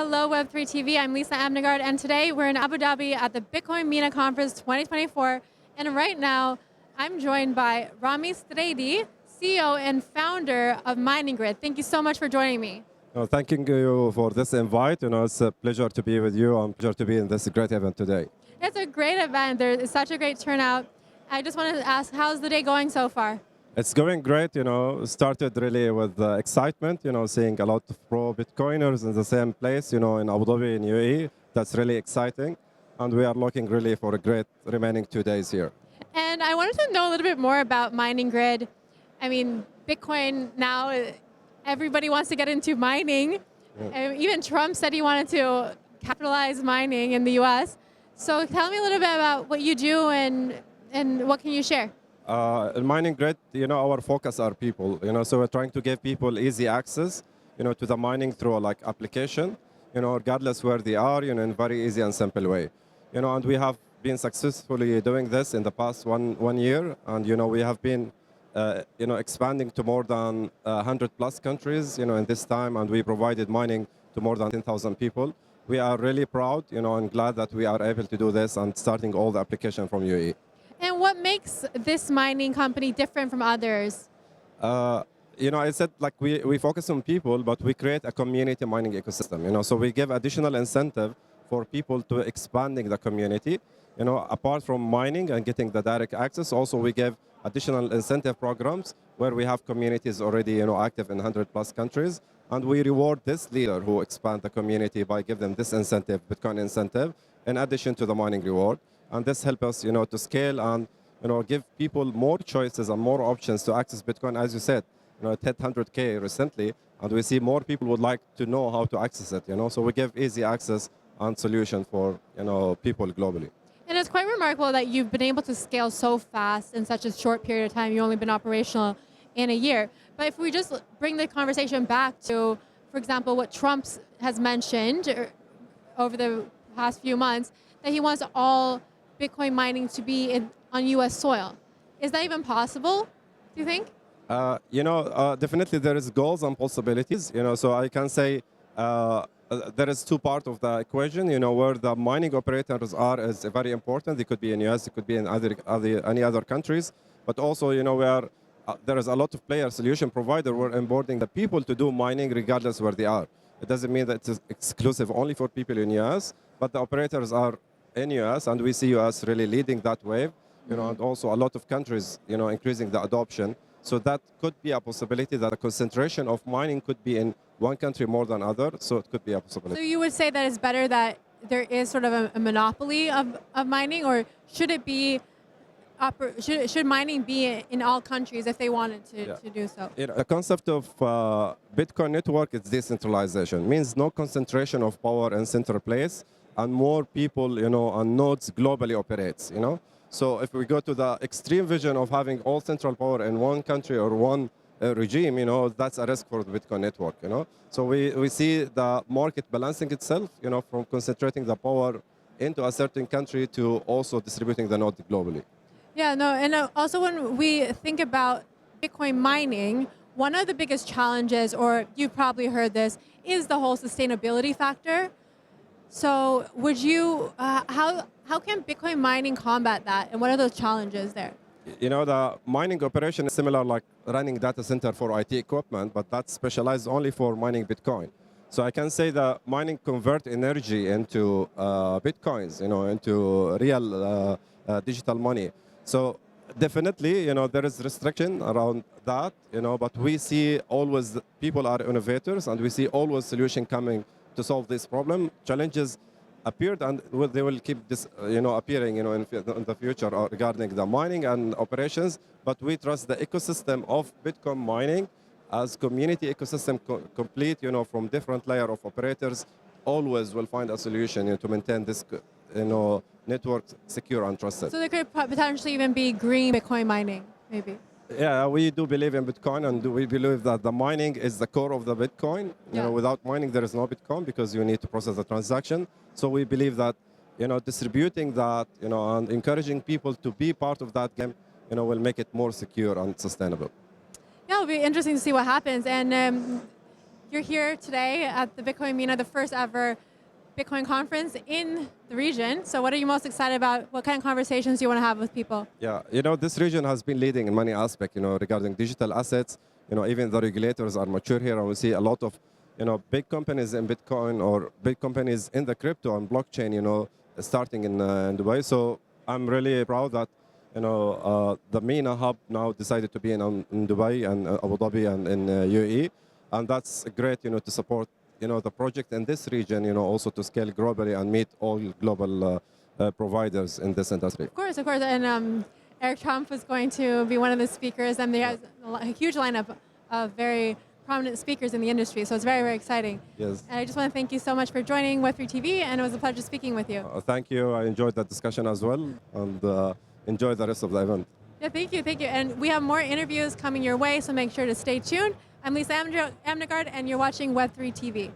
Hello, Web3 TV. I'm Lisa Amnegard, and today we're in Abu Dhabi at the Bitcoin MENA Conference 2024. And right now, I'm joined by Rami Alsridi, CEO and founder of Mining Grid. Thank you so much for joining me. Thanking you for this invite. It's a pleasure to be with you and pleasure to be in this great event today. It's a great event. There's such a great turnout. I just wanted to ask, how's the day going so far? It's going great. Started really with excitement. Seeing a lot of pro-Bitcoiners in the same place. In Abu Dhabi in UAE. That's really exciting, and we are looking really for a great remaining 2 days here. And I wanted to know a little bit more about Mining Grid. I mean, Bitcoin now, everybody wants to get into mining. Yeah. Even Trump said he wanted to capitalize mining in the US. So tell me a little bit about what you do and what can you share? In Mining Grid, our focus are people. So we're trying to give people easy access, to the mining through like application, regardless where they are, in a very easy and simple way. And we have been successfully doing this in the past one year, and we have been expanding to more than 100 plus countries, in this time, and we provided mining to more than 10,000 people. We are really proud, and glad that we are able to do this and starting all the application from UAE. And what makes this mining company different from others? I said like we focus on people, but we create a community mining ecosystem. So we give additional incentive for people to expanding the community. Apart from mining and getting the direct access, also we give additional incentive programs where we have communities already active in 100 plus countries, and we reward this leader who expand the community by giving them this incentive, Bitcoin incentive, in addition to the mining reward. And this helps us, to scale and, give people more choices and more options to access Bitcoin. As you said, it hit 100K recently, and we see more people would like to know how to access it, So we give easy access and solution for, people globally. And it's quite remarkable that you've been able to scale so fast in such a short period of time. You've only been operational in a year. But if we just bring the conversation back to, for example, what Trump has mentioned over the past few months, that he wants all Bitcoin mining to be on US soil. Is that even possible, do you think? Definitely there is goals and possibilities. So I can say there is two parts of the equation. Where the mining operators are is very important. It could be in US, it could be in any other countries. But also, where there is a lot of player solution provider. We're onboarding the people to do mining regardless where they are. It doesn't mean that it's exclusive only for people in US, but the operators are in US, and we see US really leading that wave, and also a lot of countries, increasing the adoption. So that could be a possibility that the concentration of mining could be in one country more than other, so it could be a possibility. So you would say that it's better that there is sort of a monopoly of mining, or should it be, should mining be in all countries if they wanted to do so? The concept of Bitcoin network is decentralization. It means no concentration of power in central place, and more people, and nodes globally operates, So if we go to the extreme vision of having all central power in one country or one regime, that's a risk for the Bitcoin network, So we see the market balancing itself, from concentrating the power into a certain country to also distributing the node globally. Yeah, no, and also when we think about Bitcoin mining, one of the biggest challenges, or you've probably heard this, is the whole sustainability factor. So would you, how can Bitcoin mining combat that, and what are those challenges there? The mining operation is similar like running data center for IT equipment, but that's specialized only for mining Bitcoin. So I can say that mining convert energy into Bitcoins, into real digital money. So definitely, there is restriction around that, but we see always people are innovators, and we see always solution coming to solve this problem. Challenges appeared, and they will keep this, appearing, in the future regarding the mining and operations. But we trust the ecosystem of Bitcoin mining as community ecosystem complete, from different layer of operators. Always will find a solution to maintain this, network secure and trusted. So there could potentially even be green Bitcoin mining, maybe. Yeah, we do believe in Bitcoin, and we believe that the mining is the core of the Bitcoin. Without mining, there is no Bitcoin because you need to process the transaction. So we believe that, distributing that, and encouraging people to be part of that game, will make it more secure and sustainable. Yeah, it'll be interesting to see what happens. And you're here today at the Bitcoin MENA, the first ever Bitcoin conference in the region. So what are you most excited about? What kind of conversations do you want to have with people? Yeah, this region has been leading in many aspects, regarding digital assets. Even the regulators are mature here, and we see a lot of, big companies in Bitcoin or big companies in the crypto and blockchain, starting in Dubai. So I'm really proud that, the MENA hub now decided to be in Dubai and Abu Dhabi and in UAE, and that's great, to support, the project in this region, also to scale globally and meet all global providers in this industry. Of course. And Eric Trump was going to be one of the speakers, and there's a huge lineup of very prominent speakers in the industry. So it's very, very exciting. Yes. And I just want to thank you so much for joining Web3 TV, and it was a pleasure speaking with you. Thank you. I enjoyed that discussion as well, and enjoy the rest of the event. Yeah, thank you. And we have more interviews coming your way, so make sure to stay tuned. I'm Lisa Amnegard, and you're watching Web3 TV.